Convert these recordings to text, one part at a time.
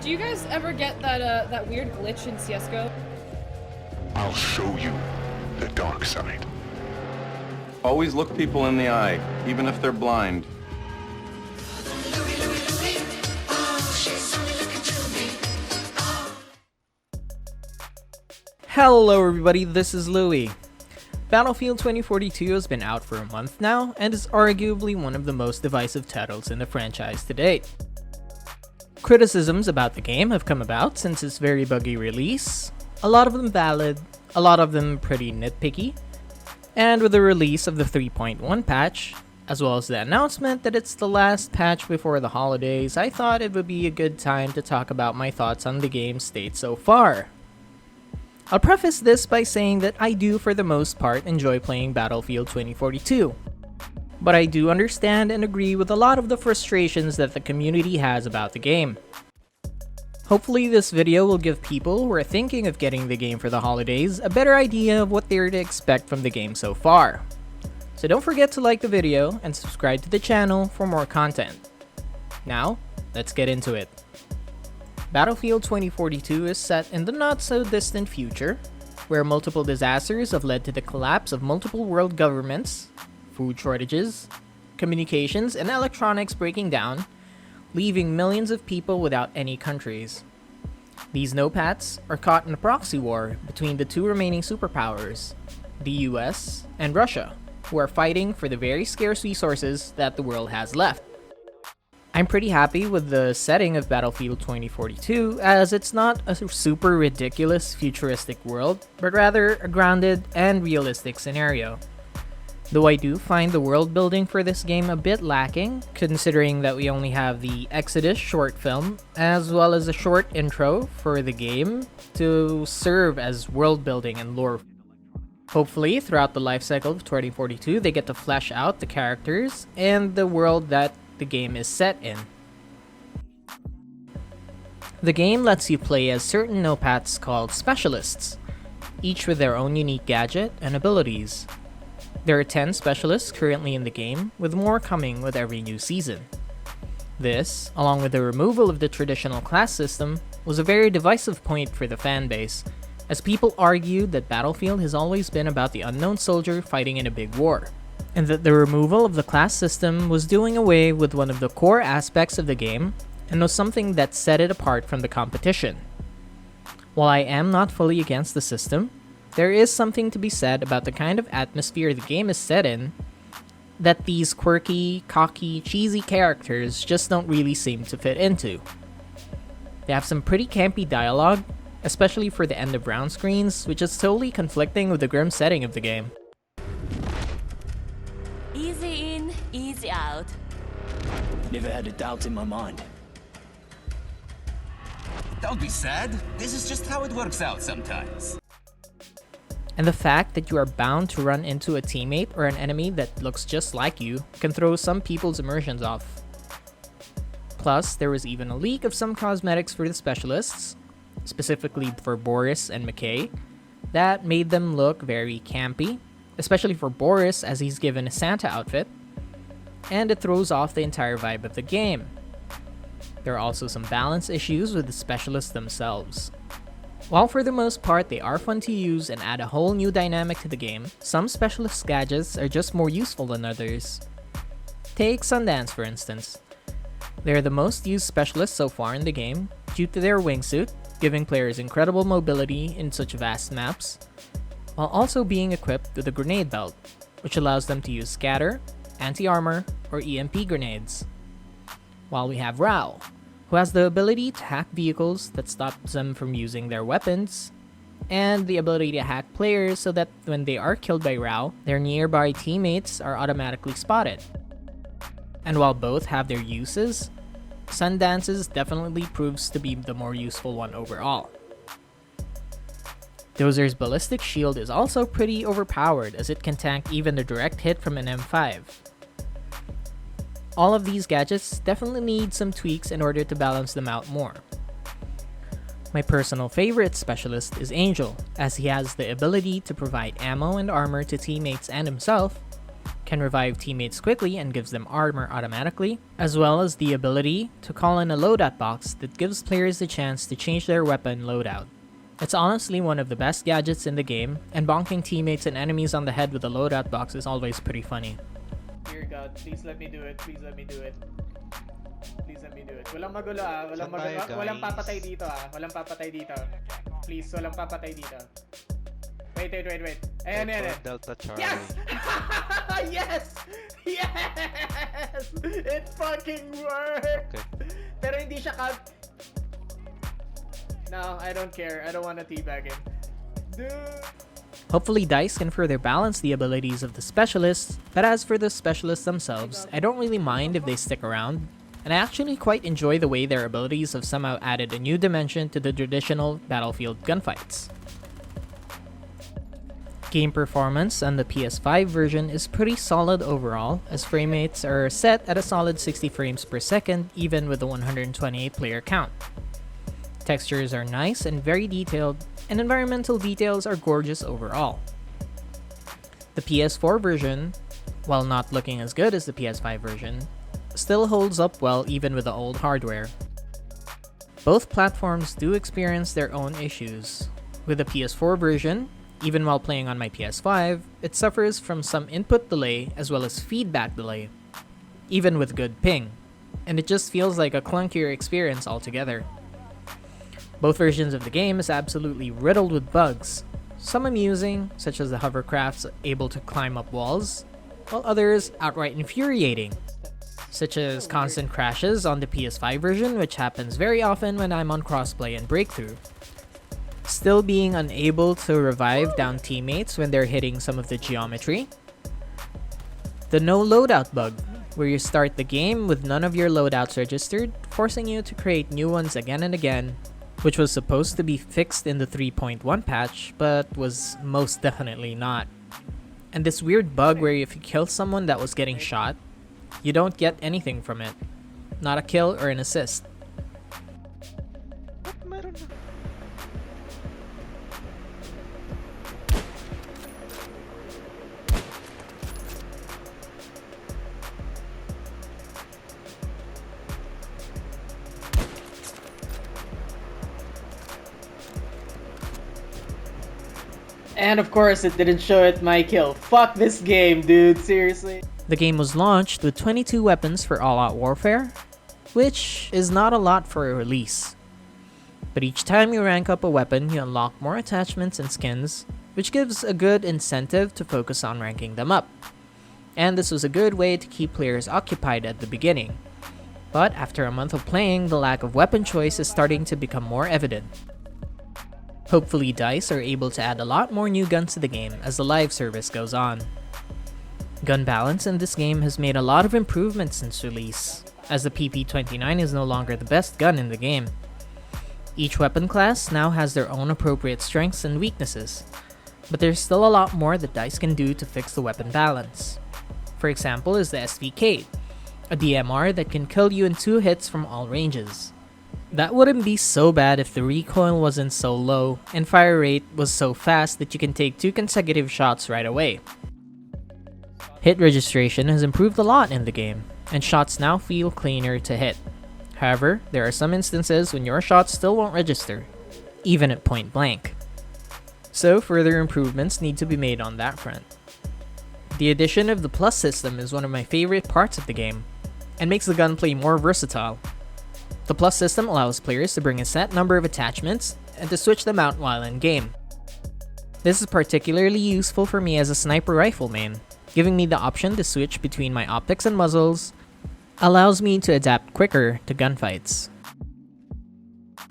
Do you guys ever get that weird glitch in CS:GO? I'll show you the dark side. Always look people in the eye, even if they're blind. Hello everybody, this is Louie. Battlefield 2042 has been out for a month now, and is arguably one of the most divisive titles in the franchise to date. Criticisms about the game have come about since its very buggy release, a lot of them valid, a lot of them pretty nitpicky, and with the release of the 3.1 patch, as well as the announcement that it's the last patch before the holidays, I thought it would be a good time to talk about my thoughts on the game's state so far. I'll preface this by saying that I do for the most part enjoy playing Battlefield 2042, but I do understand and agree with a lot of the frustrations that the community has about the game. Hopefully this video will give people who are thinking of getting the game for the holidays a better idea of what they're to expect from the game so far. So don't forget to like the video and subscribe to the channel for more content. Now, let's get into it. Battlefield 2042 is set in the not-so-distant future, where multiple disasters have led to the collapse of multiple world governments, food shortages, communications and electronics breaking down, leaving millions of people without any countries. These no-pats are caught in a proxy war between the two remaining superpowers, the US and Russia, who are fighting for the very scarce resources that the world has left. I'm pretty happy with the setting of Battlefield 2042, as it's not a super ridiculous futuristic world, but rather a grounded and realistic scenario. Though I do find the world building for this game a bit lacking, considering that we only have the Exodus short film, as well as a short intro for the game to serve as world building and lore. Hopefully, throughout the lifecycle of 2042, they get to flesh out the characters and the world that the game is set in. The game lets you play as certain no-pats called specialists, each with their own unique gadget and abilities. There are 10 specialists currently in the game, with more coming with every new season. This, along with the removal of the traditional class system, was a very divisive point for the fanbase, as people argued that Battlefield has always been about the unknown soldier fighting in a big war, and that the removal of the class system was doing away with one of the core aspects of the game and was something that set it apart from the competition. While I am not fully against the system, there is something to be said about the kind of atmosphere the game is set in that these quirky, cocky, cheesy characters just don't really seem to fit into. They have some pretty campy dialogue, especially for the end of round screens, which is totally conflicting with the grim setting of the game. Easy in, easy out. Never had a doubt in my mind. Don't be sad. This is just how it works out sometimes. And the fact that you are bound to run into a teammate or an enemy that looks just like you can throw some people's immersions off. Plus, there was even a leak of some cosmetics for the specialists, specifically for Boris and McKay, that made them look very campy, especially for Boris as he's given a Santa outfit, and it throws off the entire vibe of the game. There are also some balance issues with the specialists themselves. While for the most part they are fun to use and add a whole new dynamic to the game, some specialist gadgets are just more useful than others. Take Sundance for instance. They're the most used specialists so far in the game due to their wingsuit, giving players incredible mobility in such vast maps, while also being equipped with a grenade belt, which allows them to use scatter, anti-armor, or EMP grenades. While we have Rao, who has the ability to hack vehicles that stops them from using their weapons, and the ability to hack players so that when they are killed by Rao, their nearby teammates are automatically spotted. And while both have their uses, Sundance's definitely proves to be the more useful one overall. Dozer's ballistic shield is also pretty overpowered as it can tank even a direct hit from an M5. All of these gadgets definitely need some tweaks in order to balance them out more. My personal favorite specialist is Angel, as he has the ability to provide ammo and armor to teammates and himself, can revive teammates quickly and gives them armor automatically, as well as the ability to call in a loadout box that gives players the chance to change their weapon loadout. It's honestly one of the best gadgets in the game, and bonking teammates and enemies on the head with a loadout box is always pretty funny. Dear God, please let me do it. Please let me do it. Please let me do it. Walang magulo ah. Walang magulo. Walang papatay dito ah. Walang papatay dito. Please, walang papatay dito. Wait. Ayan. Delta Charlie. Yes! Yes! Yes! It fucking worked! Okay. Pero hindi siya No, I don't care. I don't want to teabag him. Dude! Hopefully DICE can further balance the abilities of the specialists, but as for the specialists themselves, I don't really mind if they stick around, and I actually quite enjoy the way their abilities have somehow added a new dimension to the traditional Battlefield gunfights. Game performance on the PS5 version is pretty solid overall, as frame rates are set at a solid 60 frames per second even with a 128 player count. Textures are nice and very detailed, and environmental details are gorgeous overall. The PS4 version, while not looking as good as the PS5 version, still holds up well even with the old hardware. Both platforms do experience their own issues. With the PS4 version, even while playing on my PS5, it suffers from some input delay as well as feedback delay, even with good ping, and it just feels like a clunkier experience altogether. Both versions of the game is absolutely riddled with bugs, some amusing, such as the hovercrafts able to climb up walls, while others outright infuriating, such as constant crashes on the PS5 version, which happens very often when I'm on Crossplay and Breakthrough. Still being unable to revive down teammates when they're hitting some of the geometry. The no loadout bug, where you start the game with none of your loadouts registered, forcing you to create new ones again and again, which was supposed to be fixed in the 3.1 patch, but was most definitely not. And this weird bug where if you kill someone that was getting shot, you don't get anything from it. Not a kill or an assist. And of course, it didn't show it my kill. Fuck this game, dude. Seriously. The game was launched with 22 weapons for all-out warfare, which is not a lot for a release. But each time you rank up a weapon, you unlock more attachments and skins, which gives a good incentive to focus on ranking them up. And this was a good way to keep players occupied at the beginning. But after a month of playing, the lack of weapon choice is starting to become more evident. Hopefully DICE are able to add a lot more new guns to the game as the live service goes on. Gun balance in this game has made a lot of improvements since release, as the PP29 is no longer the best gun in the game. Each weapon class now has their own appropriate strengths and weaknesses, but there's still a lot more that DICE can do to fix the weapon balance. For example is the SVK, a DMR that can kill you in 2 hits from all ranges. That wouldn't be so bad if the recoil wasn't so low and fire rate was so fast that you can take 2 consecutive shots right away. Hit registration has improved a lot in the game, and shots now feel cleaner to hit. However, there are some instances when your shots still won't register, even at point blank. So further improvements need to be made on that front. The addition of the plus system is one of my favorite parts of the game, and makes the gunplay more versatile. The plus system allows players to bring a set number of attachments and to switch them out while in game. This is particularly useful for me as a sniper rifle main, giving me the option to switch between my optics and muzzles, allows me to adapt quicker to gunfights.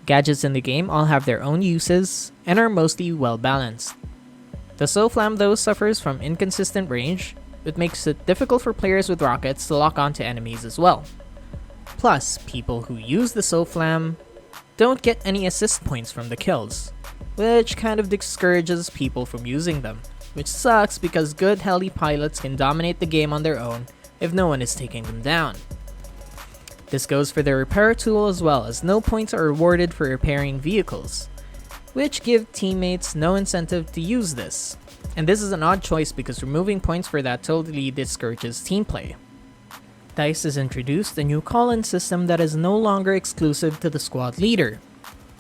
Gadgets in the game all have their own uses and are mostly well balanced. The SOFLAM though suffers from inconsistent range, which makes it difficult for players with rockets to lock onto enemies as well. Plus, people who use the SOFLAM don't get any assist points from the kills, which kind of discourages people from using them, which sucks because good heli pilots can dominate the game on their own if no one is taking them down. This goes for the repair tool as well, as no points are awarded for repairing vehicles, which give teammates no incentive to use this. And this is an odd choice because removing points for that totally discourages team play. DICE has introduced a new call-in system that is no longer exclusive to the squad leader,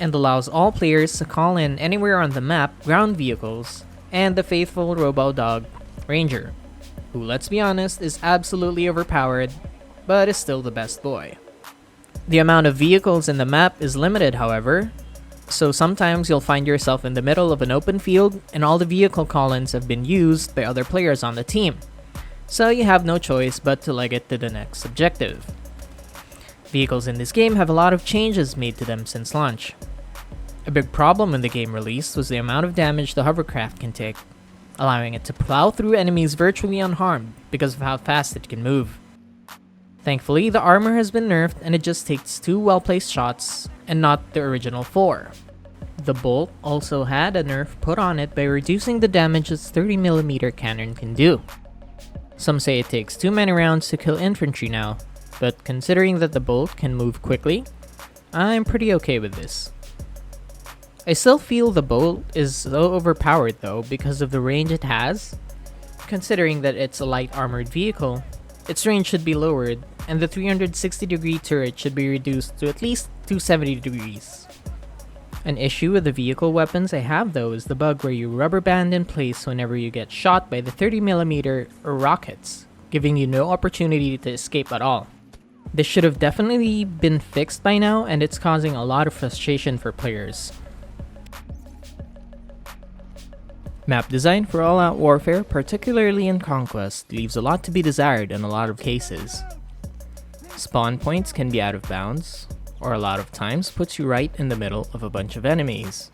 and allows all players to call in anywhere on the map ground vehicles and the faithful robo-dog Ranger, who, let's be honest, is absolutely overpowered, but is still the best boy. The amount of vehicles in the map is limited, however, so sometimes you'll find yourself in the middle of an open field and all the vehicle call-ins have been used by other players on the team, so you have no choice but to leg it to the next objective. Vehicles in this game have a lot of changes made to them since launch. A big problem when the game released was the amount of damage the hovercraft can take, allowing it to plow through enemies virtually unharmed because of how fast it can move. Thankfully, the armor has been nerfed and it just takes 2 well-placed shots and not the original 4. The bolt also had a nerf put on it by reducing the damage its 30mm cannon can do. Some say it takes too many rounds to kill infantry now, but considering that the bolt can move quickly, I'm pretty okay with this. I still feel the bolt is so overpowered though because of the range it has. Considering that it's a light armored vehicle, its range should be lowered and the 360-degree turret should be reduced to at least 270 degrees. An issue with the vehicle weapons I have though is the bug where you rubber band in place whenever you get shot by the 30mm or rockets, giving you no opportunity to escape at all. This should have definitely been fixed by now and it's causing a lot of frustration for players. Map design for all-out warfare, particularly in Conquest, leaves a lot to be desired in a lot of cases. Spawn points can be out of bounds, or a lot of times puts you right in the middle of a bunch of enemies.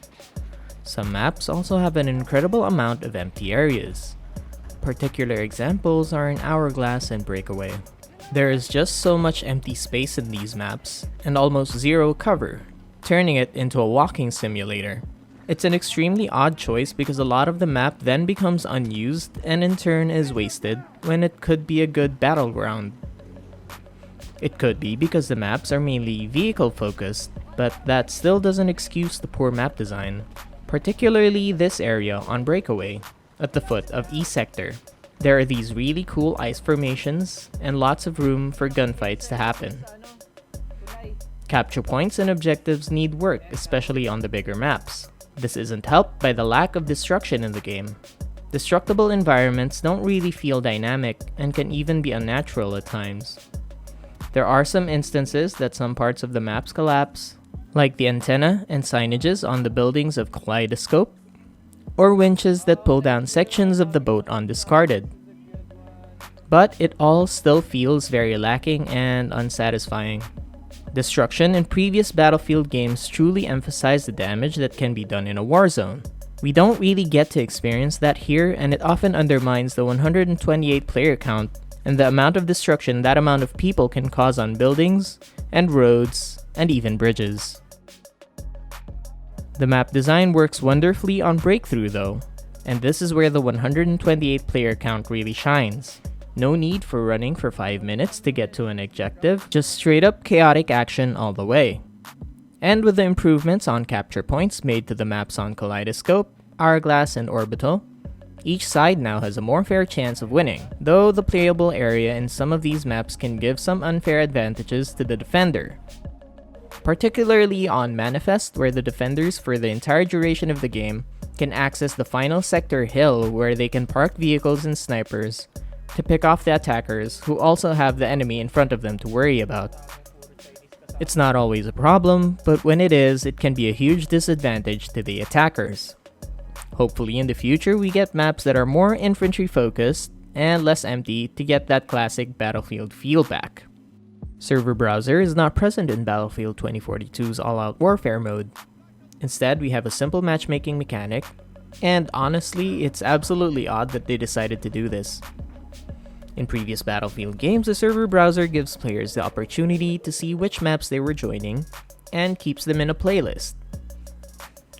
Some maps also have an incredible amount of empty areas. Particular examples are in Hourglass and Breakaway. There is just so much empty space in these maps, and almost zero cover, turning it into a walking simulator. It's an extremely odd choice because a lot of the map then becomes unused and in turn is wasted when it could be a good battleground. It could be because the maps are mainly vehicle focused, but that still doesn't excuse the poor map design. Particularly this area on Breakaway, at the foot of E Sector. There are these really cool ice formations and lots of room for gunfights to happen. Capture points and objectives need work, especially on the bigger maps. This isn't helped by the lack of destruction in the game. Destructible environments don't really feel dynamic and can even be unnatural at times. There are some instances that some parts of the maps collapse, like the antenna and signages on the buildings of Kaleidoscope, or winches that pull down sections of the boat undiscarded. But it all still feels very lacking and unsatisfying. Destruction in previous Battlefield games truly emphasize the damage that can be done in a war zone. We don't really get to experience that here, and it often undermines the 128 player count and the amount of destruction that amount of people can cause on buildings, and roads, and even bridges. The map design works wonderfully on Breakthrough though, and this is where the 128 player count really shines. No need for running for 5 minutes to get to an objective, just straight up chaotic action all the way. And with the improvements on capture points made to the maps on Kaleidoscope, Hourglass, and Orbital, each side now has a more fair chance of winning, though the playable area in some of these maps can give some unfair advantages to the defender. Particularly on Manifest, where the defenders for the entire duration of the game can access the final sector hill where they can park vehicles and snipers to pick off the attackers who also have the enemy in front of them to worry about. It's not always a problem, but when it is, it can be a huge disadvantage to the attackers. Hopefully in the future we get maps that are more infantry focused and less empty to get that classic Battlefield feel back. Server browser is not present in Battlefield 2042's all-out warfare mode. Instead, we have a simple matchmaking mechanic, and honestly, it's absolutely odd that they decided to do this. In previous Battlefield games, the server browser gives players the opportunity to see which maps they were joining, and keeps them in a playlist.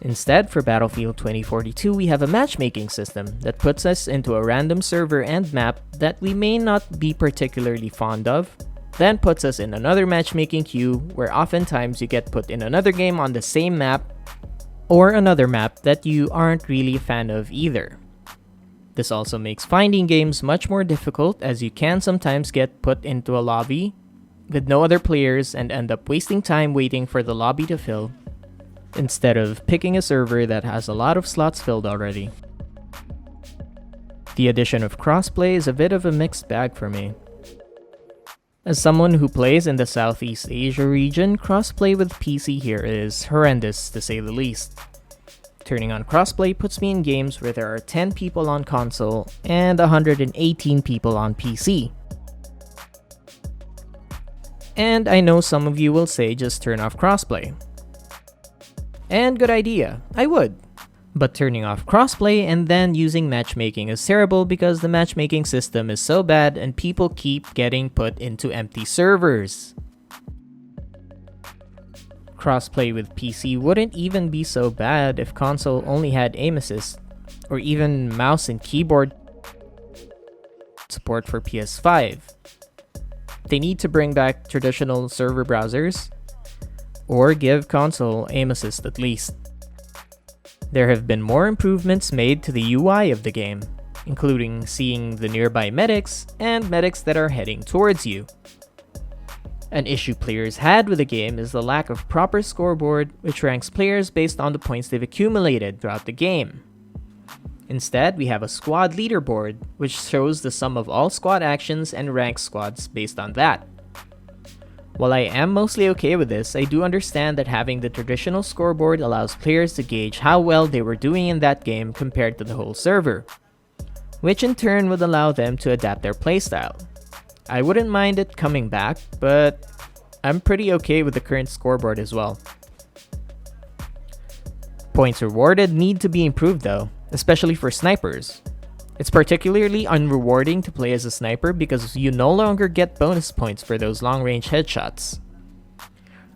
Instead, for Battlefield 2042, we have a matchmaking system that puts us into a random server and map that we may not be particularly fond of, then puts us in another matchmaking queue where oftentimes you get put in another game on the same map, or another map that you aren't really a fan of either. This also makes finding games much more difficult, as you can sometimes get put into a lobby with no other players and end up wasting time waiting for the lobby to fill, instead of picking a server that has a lot of slots filled already. The addition of crossplay is a bit of a mixed bag for me. As someone who plays in the Southeast Asia region, crossplay with PC here is horrendous to say the least. Turning on crossplay puts me in games where there are 10 people on console and 118 people on PC. And I know some of you will say just turn off crossplay. And good idea, I would. But turning off crossplay and then using matchmaking is terrible because the matchmaking system is so bad and people keep getting put into empty servers. Crossplay with PC wouldn't even be so bad if console only had aim assist, or even mouse and keyboard support for PS5. They need to bring back traditional server browsers, or give console aim assist at least. There have been more improvements made to the UI of the game, including seeing the nearby medics and medics that are heading towards you. An issue players had with the game is the lack of proper scoreboard, which ranks players based on the points they've accumulated throughout the game. Instead, we have a squad leaderboard, which shows the sum of all squad actions and ranks squads based on that. While I am mostly okay with this, I do understand that having the traditional scoreboard allows players to gauge how well they were doing in that game compared to the whole server, which in turn would allow them to adapt their playstyle. I wouldn't mind it coming back, but I'm pretty okay with the current scoreboard as well. Points rewarded need to be improved though, especially for snipers. It's particularly unrewarding to play as a sniper because you no longer get bonus points for those long-range headshots.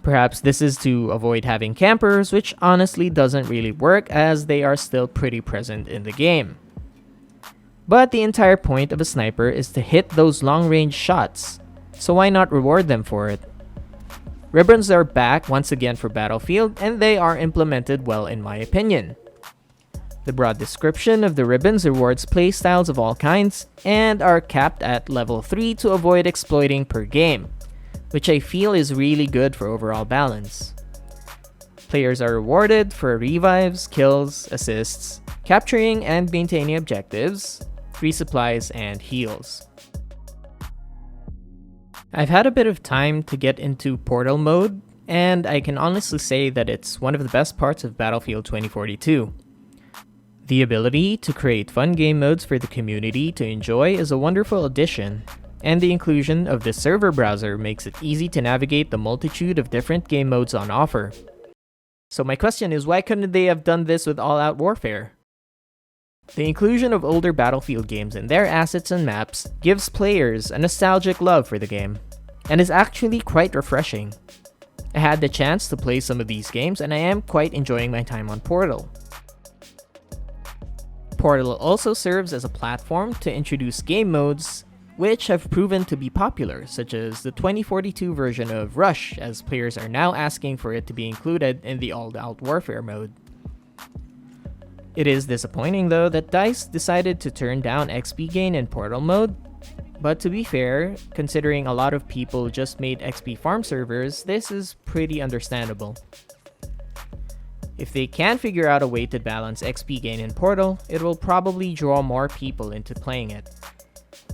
Perhaps this is to avoid having campers, which honestly doesn't really work as they are still pretty present in the game. But the entire point of a sniper is to hit those long-range shots, so why not reward them for it? Ribbons are back once again for Battlefield, and they are implemented well in my opinion. The broad description of the ribbons rewards playstyles of all kinds, and are capped at level 3 to avoid exploiting per game, which I feel is really good for overall balance. Players are rewarded for revives, kills, assists, capturing and maintaining objectives, resupplies, and heals. I've had a bit of time to get into Portal mode, and I can honestly say that it's one of the best parts of Battlefield 2042. The ability to create fun game modes for the community to enjoy is a wonderful addition, and the inclusion of the server browser makes it easy to navigate the multitude of different game modes on offer. So my question is, why couldn't they have done this with All Out Warfare? The inclusion of older Battlefield games in their assets and maps gives players a nostalgic love for the game, and is actually quite refreshing. I had the chance to play some of these games and I am quite enjoying my time on Portal. Portal also serves as a platform to introduce game modes which have proven to be popular, such as the 2042 version of Rush, as players are now asking for it to be included in the All Out Warfare mode. It is disappointing though that DICE decided to turn down XP gain in Portal mode, but to be fair, considering a lot of people just made XP farm servers, this is pretty understandable. If they can figure out a way to balance XP gain in Portal, it will probably draw more people into playing it.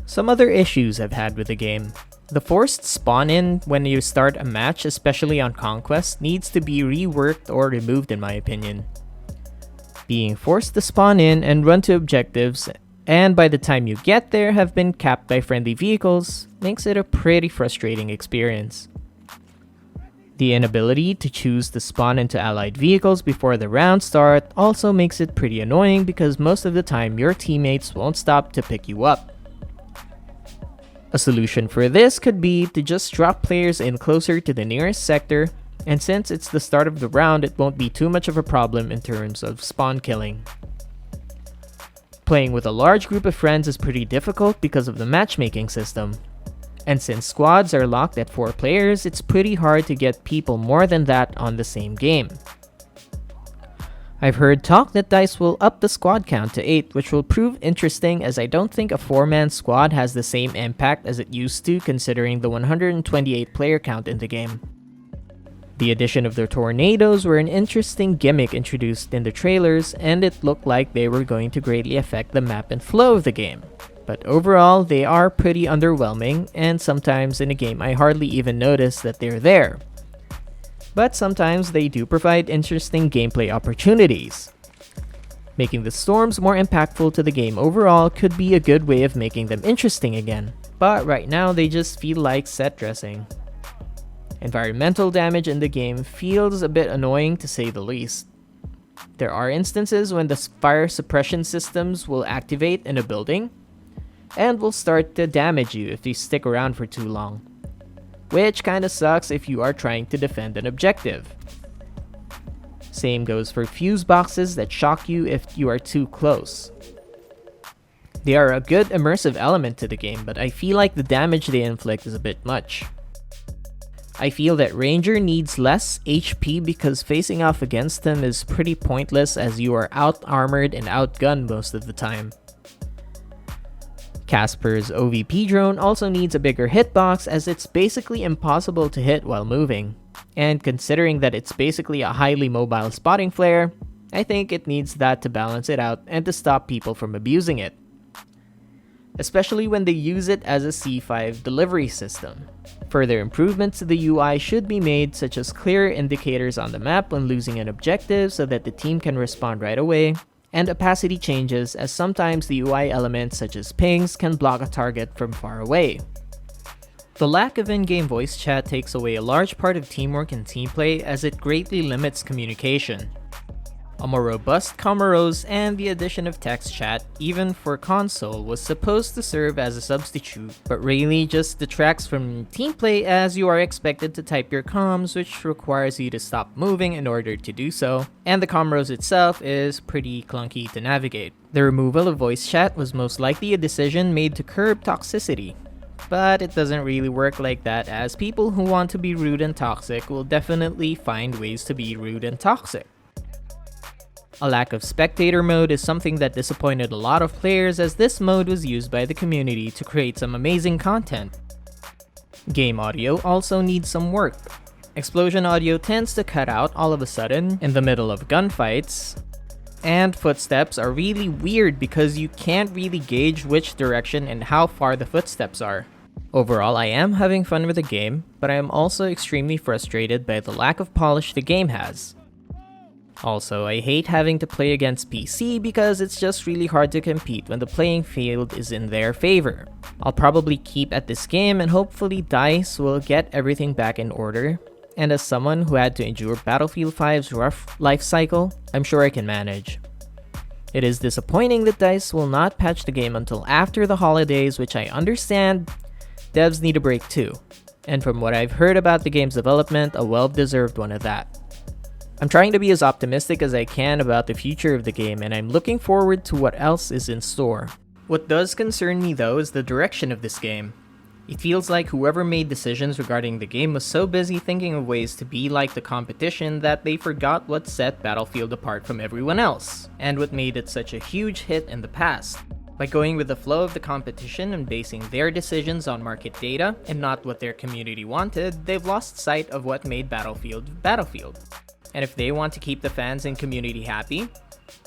Some other issues I've had with the game. The forced spawn-in when you start a match, especially on Conquest, needs to be reworked or removed in my opinion. Being forced to spawn in and run to objectives, and by the time you get there have been capped by friendly vehicles, makes it a pretty frustrating experience. The inability to choose to spawn into allied vehicles before the round start also makes it pretty annoying because most of the time your teammates won't stop to pick you up. A solution for this could be to just drop players in closer to the nearest sector, and since it's the start of the round, it won't be too much of a problem in terms of spawn killing. Playing with a large group of friends is pretty difficult because of the matchmaking system. And since squads are locked at 4 players, it's pretty hard to get people more than that on the same game. I've heard talk that DICE will up the squad count to 8, which will prove interesting as I don't think a 4-man squad has the same impact as it used to considering the 128 player count in the game. The addition of the tornadoes were an interesting gimmick introduced in the trailers, and it looked like they were going to greatly affect the map and flow of the game. But overall, they are pretty underwhelming, and sometimes in a game I hardly even notice that they're there. But sometimes they do provide interesting gameplay opportunities. Making the storms more impactful to the game overall could be a good way of making them interesting again, but right now they just feel like set dressing. Environmental damage in the game feels a bit annoying to say the least. There are instances when the fire suppression systems will activate in a building and will start to damage you if you stick around for too long, which kinda sucks if you are trying to defend an objective. Same goes for fuse boxes that shock you if you are too close. They are a good immersive element to the game, but I feel like the damage they inflict is a bit much. I feel that Ranger needs less HP because facing off against them is pretty pointless as you are out-armored and outgunned most of the time. Casper's OVP drone also needs a bigger hitbox as it's basically impossible to hit while moving. And considering that it's basically a highly mobile spotting flare, I think it needs that to balance it out and to stop people from abusing it. Especially when they use it as a C5 delivery system. Further improvements to the UI should be made, such as clearer indicators on the map when losing an objective so that the team can respond right away, and opacity changes as sometimes the UI elements such as pings can block a target from far away. The lack of in-game voice chat takes away a large part of teamwork and teamplay as it greatly limits communication. A more robust Comoros and the addition of text chat, even for console, was supposed to serve as a substitute, but really just detracts from teamplay as you are expected to type your comms, which requires you to stop moving in order to do so, and the Comoros itself is pretty clunky to navigate. The removal of voice chat was most likely a decision made to curb toxicity. But it doesn't really work like that, as people who want to be rude and toxic will definitely find ways to be rude and toxic. A lack of spectator mode is something that disappointed a lot of players as this mode was used by the community to create some amazing content. Game audio also needs some work. Explosion audio tends to cut out all of a sudden in the middle of gunfights, and footsteps are really weird because you can't really gauge which direction and how far the footsteps are. Overall, I am having fun with the game, but I am also extremely frustrated by the lack of polish the game has. Also, I hate having to play against PC because it's just really hard to compete when the playing field is in their favor. I'll probably keep at this game and hopefully DICE will get everything back in order. And as someone who had to endure Battlefield 5's rough life cycle, I'm sure I can manage. It is disappointing that DICE will not patch the game until after the holidays, which I understand devs need a break too. And from what I've heard about the game's development, a well-deserved one at that. I'm trying to be as optimistic as I can about the future of the game, and I'm looking forward to what else is in store. What does concern me though is the direction of this game. It feels like whoever made decisions regarding the game was so busy thinking of ways to be like the competition that they forgot what set Battlefield apart from everyone else, and what made it such a huge hit in the past. By going with the flow of the competition and basing their decisions on market data and not what their community wanted, they've lost sight of what made Battlefield Battlefield. And if they want to keep the fans and community happy,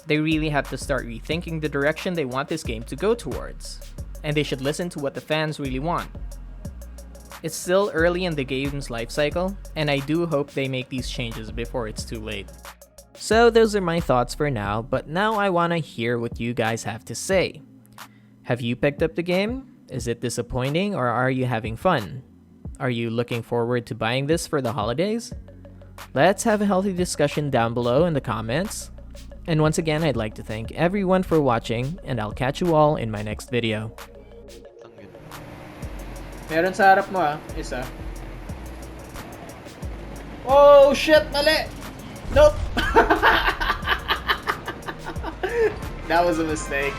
they really have to start rethinking the direction they want this game to go towards. And they should listen to what the fans really want. It's still early in the game's life cycle, and I do hope they make these changes before it's too late. So those are my thoughts for now, but now I want to hear what you guys have to say. Have you picked up the game? Is it disappointing or are you having fun? Are you looking forward to buying this for the holidays? Let's have a healthy discussion down below in the comments. And once again, I'd like to thank everyone for watching, and I'll catch you all in my next video. Meron sa harap mo isa. Oh shit, mali! Nope! That was a mistake.